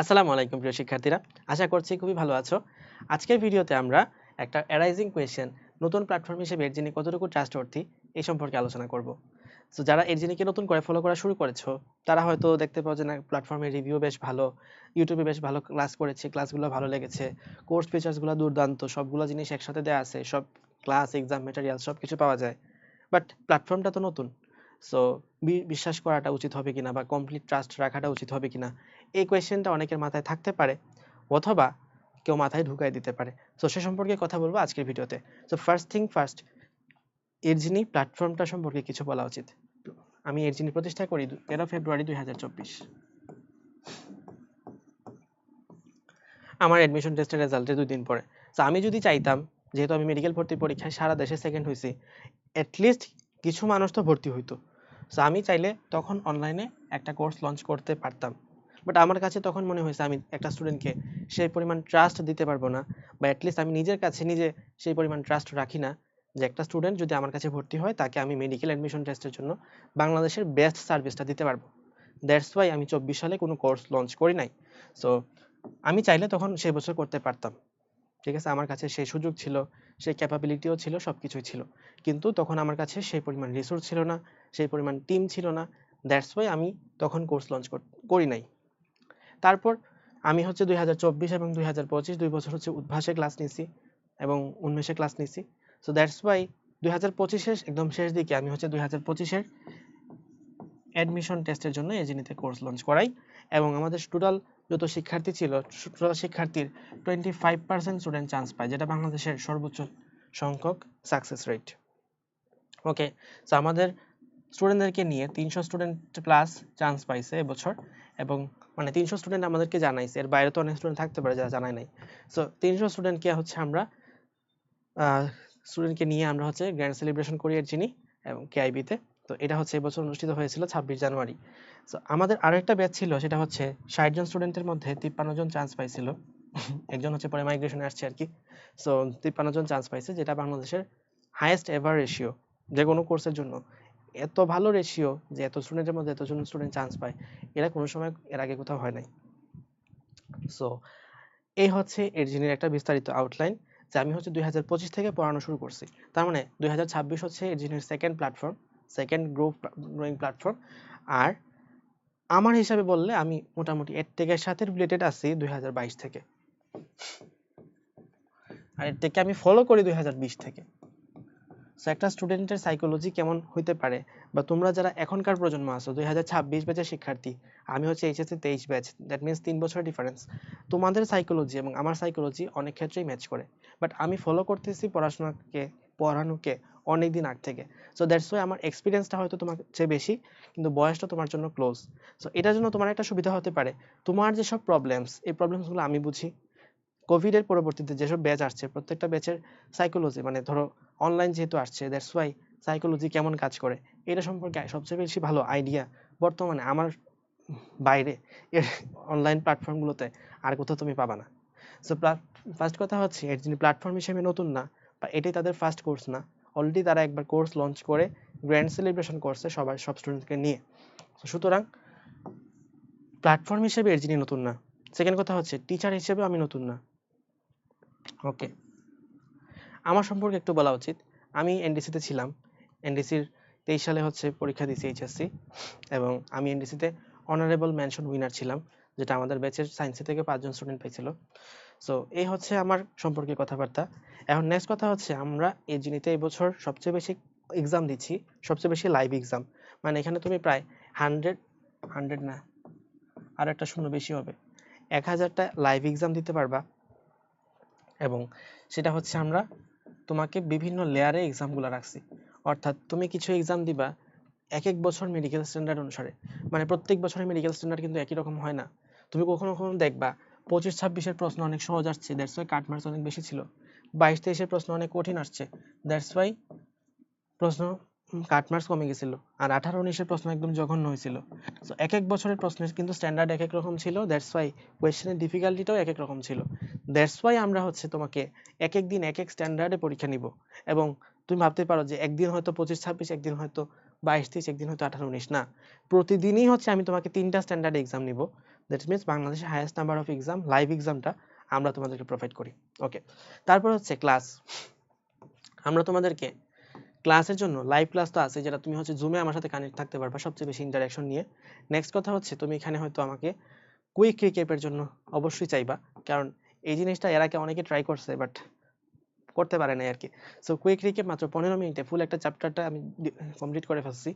আসসালামু আলাইকুম প্রিয় শিক্ষার্থীরা, আশা করছি খুবই ভালো আছো। আজকের ভিডিওতে আমরা একটা অ্যারাইজিং কোয়েশ্চেন, নতুন প্ল্যাটফর্ম হিসেবে এরজিনি কতটুকু ট্রাস্টওয়ার্থি এই সম্পর্কে আলোচনা করব। সো যারা এরজিনিকে নতুন করে ফলো করা শুরু করেছো, তারা হয়তো দেখতে পাও যে না, প্ল্যাটফর্মের রিভিউ বেশ ভালো, ইউটিউবে বেশ ভালো ক্লাস করেছে, ক্লাসগুলো ভালো লেগেছে, কোর্স ফিচার্সগুলো দুর্দান্ত, সবগুলো জিনিস একসাথে দেওয়া আছে, সব ক্লাস, এক্সাম ম্যাটেরিয়াল সব কিছু পাওয়া যায়। বাট প্ল্যাটফর্মটা তো নতুন। সো বিশ্বাস করাটা উচিত হবে কিনা বা কমপ্লিট ট্রাস্ট রাখাটা উচিত হবে কিনা, এই কোয়েশ্চেনটা অনেকের মাথায় থাকতে পারে, অথবা কেউ মাথায় ঢুকাই দিতে পারে। সো সে সম্পর্কে কথা বলবো আজকের ভিডিওতে। সো ফার্স্ট থিং ফার্স্ট, এরজিনি প্ল্যাটফর্মটা সম্পর্কে কিছু বলা উচিত। আমি এরজিনি প্রতিষ্ঠা করি 13 ফেব্রুয়ারি 2024। আমার অ্যাডমিশন টেস্টের রেজাল্টের 2 দিন পরে। সো আমি যদি চাইতাম, যেহেতু আমি মেডিকেল ভর্তি পরীক্ষায় সারা দেশে সেকেন্ড হয়েছি, অ্যাটলিস্ট কিছু মানুষ তো ভর্তি হইতো। সো আমি চাইলে তখন অনলাইনে একটা কোর্স লঞ্চ করতে পারতাম। বাট আমার কাছে তখন মনে হয়েছে আমি একটা স্টুডেন্টকে সেই পরিমাণ ট্রাস্ট দিতে পারবো না, বা অ্যাটলিস্ট আমি নিজের কাছে নিজে সেই পরিমাণ ট্রাস্ট রাখি না যে একটা স্টুডেন্ট যদি আমার কাছে ভর্তি হয়, তাকে আমি মেডিকেল অ্যাডমিশন টেস্টের জন্য বাংলাদেশের বেস্ট সার্ভিসটা দিতে পারবো। দ্যাটস ওয়াই আমি 24 সালে কোনো কোর্স লঞ্চ করি নাই। সো আমি চাইলে তখন সেই বছর করতে পারতাম, ঠিক আছে, আমার কাছে সেই সুযোগ ছিল, সেই ক্যাপাবিলিটিও ছিল, সব কিছুই ছিল। কিন্তু তখন আমার কাছে সেই পরিমাণ রিসোর্স ছিল না, সেই পরিমাণ টিম ছিল না। দ্যাটস ওয়াই আমি তখন কোর্স লঞ্চ করি নাই। তারপর আমি হচ্ছে 2024 এবং 2025 2 বছর হচ্ছে উদ্ভাসে ক্লাস নিছি এবং উন্মেষে ক্লাস নিছি। সো দ্যাটস ওয়াই 2025 একদম শেষ দিকে আমি হচ্ছে 2025 অ্যাডমিশন টেস্টের জন্য এজিনিতে কোর্স লঞ্চ করাই, এবং আমাদের টোটাল যত শিক্ষার্থী ছিল, টোটাল শিক্ষার্থীর 25% স্টুডেন্ট চান্স পায়, যেটা বাংলাদেশের সর্বোচ্চ সংখ্যক সাকসেস রেট। ওকে, সো আমাদের স্টুডেন্টদেরকে নিয়ে 300 স্টুডেন্ট প্লাস চান্স পাইছে এবছর, এবং মানে 300 স্টুডেন্ট আমাদেরকে জানাইছে, এর বাইরে তো অনেক স্টুডেন্ট থাকতে পারে যারা জানায় নাই। সো 300 স্টুডেন্টকে হচ্ছে আমরা স্টুডেন্টকে নিয়ে আমরা হচ্ছে গ্র্যান্ড সেলিব্রেশন করি এরজিনি এবং কেআইবিতে। তো এটা হচ্ছে এবছর অনুষ্ঠিত হয়েছিল 26 জানুয়ারি। সো আমাদের আরেকটা ব্যাচ ছিল, সেটা হচ্ছে 60 জন স্টুডেন্টের মধ্যে 53 জন চান্স পাইছিল। একজন হচ্ছে পরে মাইগ্রেশনে আসছে আর কি। সো 53 জন চান্স পাইছে, যেটা বাংলাদেশের হাইয়েস্ট এভার রেশিও যে কোনো কোর্সের জন্য। এত ভালো রেশিও যে এত স্টুডেন্টের মধ্যে এতজন স্টুডেন্ট চান্স পায়, এরা কোনো সময় এর আগে কোথাও হয় নাই। সো এই হচ্ছে এরজিনির একটা বিস্তারিত আউটলাইন, যে আমি হচ্ছে 2025 থেকে পড়ানো শুরু করছি। তার মানে 2026 হচ্ছে এরজিনির second platform, second growing platform. আর আমার হিসাবে বললে আমি মোটামুটি এডটেকের সাথে রিলেটেড আছি 2022 থেকে, আর এডটেককে আমি ফলো করি 2020 থেকে। সো একটা স্টুডেন্টের সাইকোলজি কেমন হইতে পারে, বা তোমরা যারা এখনকার প্রজন্ম আছো 2026 ব্যাচের শিক্ষার্থী, আমি হচ্ছে এইচএসসি 23 ব্যাচ, দ্যাট মিনস 3 বছরের ডিফারেন্স। তোমাদের সাইকোলজি এবং আমার সাইকোলজি অনেক ক্ষেত্রেই ম্যাচ করে, বাট আমি ফলো করতেছি পড়ানোকে অনেক দিন আগ থেকে। সো দ্যাটস ওয়াই আমার এক্সপিরিয়েন্সটা হয়তো তোমার চেয়ে বেশি, কিন্তু বয়সটা তোমার জন্য ক্লোজ। সো এটার জন্য তোমার একটা সুবিধা হতে পারে, তোমার যেসব প্রবলেমস, এই প্রবলেমসগুলো আমি বুঝি। কোভিড এর পরবর্তীতে যেসব ব্যাচ আসছে, প্রত্যেকটা ব্যাচের সাইকোলজি, মানে ধরো অনলাইন যেহেতু আসছে, দ্যাটস ওয়াই সাইকোলজি কেমন কাজ করে এটা সম্পর্কে সবচেয়ে বেশি ভালো আইডিয়া বর্তমানে আমার বাইরে এর অনলাইন প্ল্যাটফর্মগুলোতে আর কোথাও তুমি পাবা না। সো ফার্স্ট কথা হচ্ছে, এর যিনি প্ল্যাটফর্ম হিসেবে নতুন না, বা এটাই তাদের ফার্স্ট কোর্স না, অলরেডি তারা একবার কোর্স লঞ্চ করে গ্র্যান্ড সেলিব্রেশন করছে সব স্টুডেন্টকে নিয়ে। সুতরাং প্ল্যাটফর্ম হিসেবে এর যিনি নতুন না। সেকেন্ড কথা হচ্ছে, টিচার হিসেবে আমি নতুন না। ওকে, আমার সম্পর্কে একটু বলা উচিত। আমি এনডিসিতে ছিলাম, এনডিসির 23 সালে হচ্ছে পরীক্ষা দিয়েছি এইচএসসি, এবং আমি এনডিসিতে অনারেবল মেনশন উইনার ছিলাম, যেটা আমাদের ব্যাচের সায়েন্সে থেকে 5 জন স্টুডেন্ট পেয়েছিল। সো এই হচ্ছে আমার সম্পর্কে কথাবার্তা। এখন নেক্সট কথা হচ্ছে, আমরা এজিনিতে এই বছর সবচেয়ে বেশি এক্সাম দিচ্ছি, সবচেয়ে বেশি লাইভ এক্সাম। মানে এখানে তুমি প্রায় 100 না, আর একটা শূন্য বেশি হবে, 1000টা লাইভ এক্সাম দিতে পারবা। এবং সেটা হচ্ছে আমরা তোমাকে বিভিন্ন লেয়ারে এক্সামগুলো রাখছি, অর্থাৎ তুমি কিছু এক্সাম দিবা এক এক বছর মেডিকেল স্ট্যান্ডার্ড অনুসারে। মানে প্রত্যেক বছরের মেডিকেল স্ট্যান্ডার্ড কিন্তু একই রকম হয় না। তুমি কখনো কখনো দেখবা 25-26 প্রশ্ন অনেক সহজ আসছে, দ্যাটস ওয়াই কাট মার্কস অনেক বেশি ছিল। 22-23 প্রশ্ন অনেক কঠিন আসছে, দ্যাটস ওয়াই প্রশ্ন কাট মার্কস কমে গেছিল। আর 18-19 প্রশ্ন একদম জঘন্য হয়েছিল। সো এক এক বছরের প্রশ্নের কিন্তু স্ট্যান্ডার্ড এক এক রকম ছিল, দ্যাটস ওয়াই কোয়েশ্চেনের ডিফিকাল্টিটাও এক এক রকম ছিল। দ্যাটস ওয়াই আমরা হচ্ছে তোমাকে এক এক দিন এক এক স্ট্যান্ডার্ডে পরীক্ষা নিব। এবং তুমি ভাবতে পারো যে একদিন হয়তো 25-26, একদিন হয়তো 22-23, একদিন হয়তো 18-19, না, প্রতিদিনই হচ্ছে আমি তোমাকে 3টা স্ট্যান্ডার্ড এক্সাম নিব। দ্যাট মিনস বাংলাদেশের highest number of exam, live এক্সামটা আমরা তোমাদেরকে প্রোভাইড করি। ওকে, তারপর হচ্ছে ক্লাস। আমরা তোমাদেরকে ক্লাসের জন্য লাইভ ক্লাস তো আছে, যেটা তুমি হচ্ছে জুমে আমার সাথে কানেক্ট থাকতে পারবা সবচেয়ে বেশি ইন্টারাকশন নিয়ে। নেক্সট কথা হচ্ছে তুমি এখানে হয়তো আমাকে কুইক রিক্যাপের জন্য অবশ্যই চাইবা, কারণ এই জিনিসটা এর আগে অনেকে ট্রাই করছে বাট করতে পারে নাই আর কি। সো কুইক রিক্যাপ মাত্র 15 মিনিটে ফুল একটা চ্যাপ্টারটা আমি কমপ্লিট করে ফেলছি।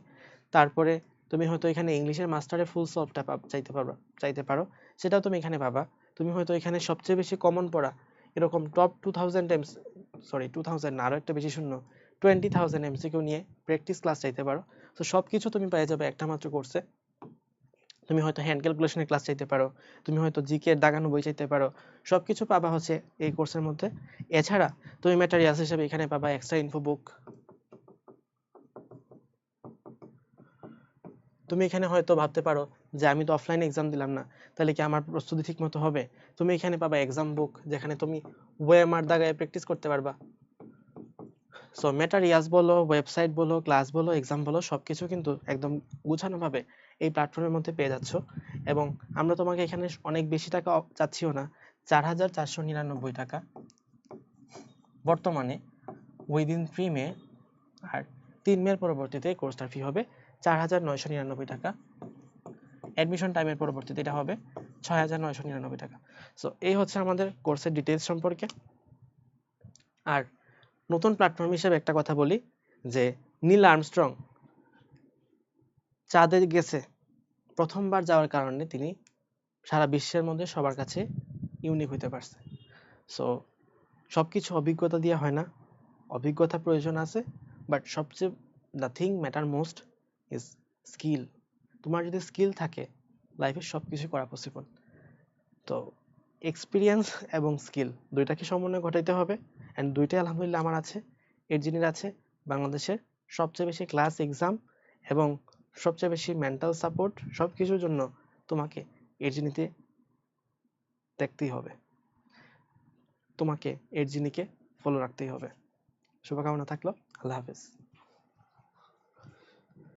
তারপরে তুমি হয়তো এখানে ইংলিশের মাস্টারের ফুল সলভটা চাইতে পারো, সেটাও তুমি এখানে পাবা। তুমি হয়তো এখানে সবচেয়ে বেশি কমন পড়া এরকম টপ 2000 না, আরও একটা বেশি শূন্য 20,000 এমসিকিউ নিয়ে প্র্যাকটিস ক্লাস চাইতে পারো। তো সব কিছু তুমি পেয়ে যাবে একটা মাত্র কোর্সে। তুমি হয়তো হ্যান্ড ক্যালকুলেশনের ক্লাস চাইতে পারো, তুমি হয়তো জিকে এর দাগানো বই চাইতে পারো, সবকিছু পাবা হচ্ছে এই কোর্সের মধ্যে। এছাড়া তুমি ম্যাটেরিয়ালস হিসেবে এখানে পাবা এক্সট্রা ইনফো বুক। তুমি এখানে হয়তো ভাবতে পারো যে আমি তো অফলাইনে এক্সাম দিলাম না, তাহলে কি আমার প্রস্তুতি ঠিক মতো হবে? তুমি এখানে পাবা এক্সাম বুক, যেখানে তুমি ওএমআর দাগায় প্র্যাকটিস করতে পারবা। সো ম্যাটেরিয়ালস বলো, ওয়েবসাইট বলো, ক্লাস বলো, এক্সাম বলো, সবকিছু কিন্তু একদম গুছানোভাবে এই প্ল্যাটফর্মের মধ্যে পেয়ে যাচ্ছ। এবং আমরা তোমাকে এখানে অনেক বেশি টাকা চাচ্ছিও না, 4,499 টাকা বর্তমানে উইদিন 3 মে, আর 3 মের পরবর্তীতে কোর্সটার ফি হবে 4,999 টাকা। অ্যাডমিশন টাইমের পরবর্তীতে এটা হবে 6,999 টাকা। সো এই হচ্ছে আমাদের কোর্সের ডিটেলস সম্পর্কে। আর নতুন প্ল্যাটফর্ম হিসেবে একটা কথা বলি যে নীল আর্মস্ট্রং চাঁদে গেছে, প্রথমবার যাওয়ার কারণে তিনি সারা বিশ্বের মধ্যে সবার কাছে ইউনিক হইতে পারছে। সো সবকিছু অভিজ্ঞতা দিয়ে হয় না, অভিজ্ঞতা প্রয়োজন আছে, বাট সবচেয়ে the thing matter most is skill. তোমার যদি স্কিল থাকে লাইফে সব কিছু করা পসিবল। তো এক্সপিরিয়েন্স এবং স্কিল দুইটাকে সমন্বয় ঘটাইতে হবে, অ্যান্ড দুইটাই আলহামদুলিল্লাহ আমার আছে। এডজিনির আছে বাংলাদেশের সবচেয়ে বেশি ক্লাস, এক্সাম এবং সবচেয়ে বেশি মেন্টাল সাপোর্ট, সব কিছুর জন্য তোমাকে এডজিনিতে দেখতেই হবে, তোমাকে এডজিনিকে ফলো রাখতেই হবে। শুভকামনা থাকলো, আল্লাহ হাফেজ।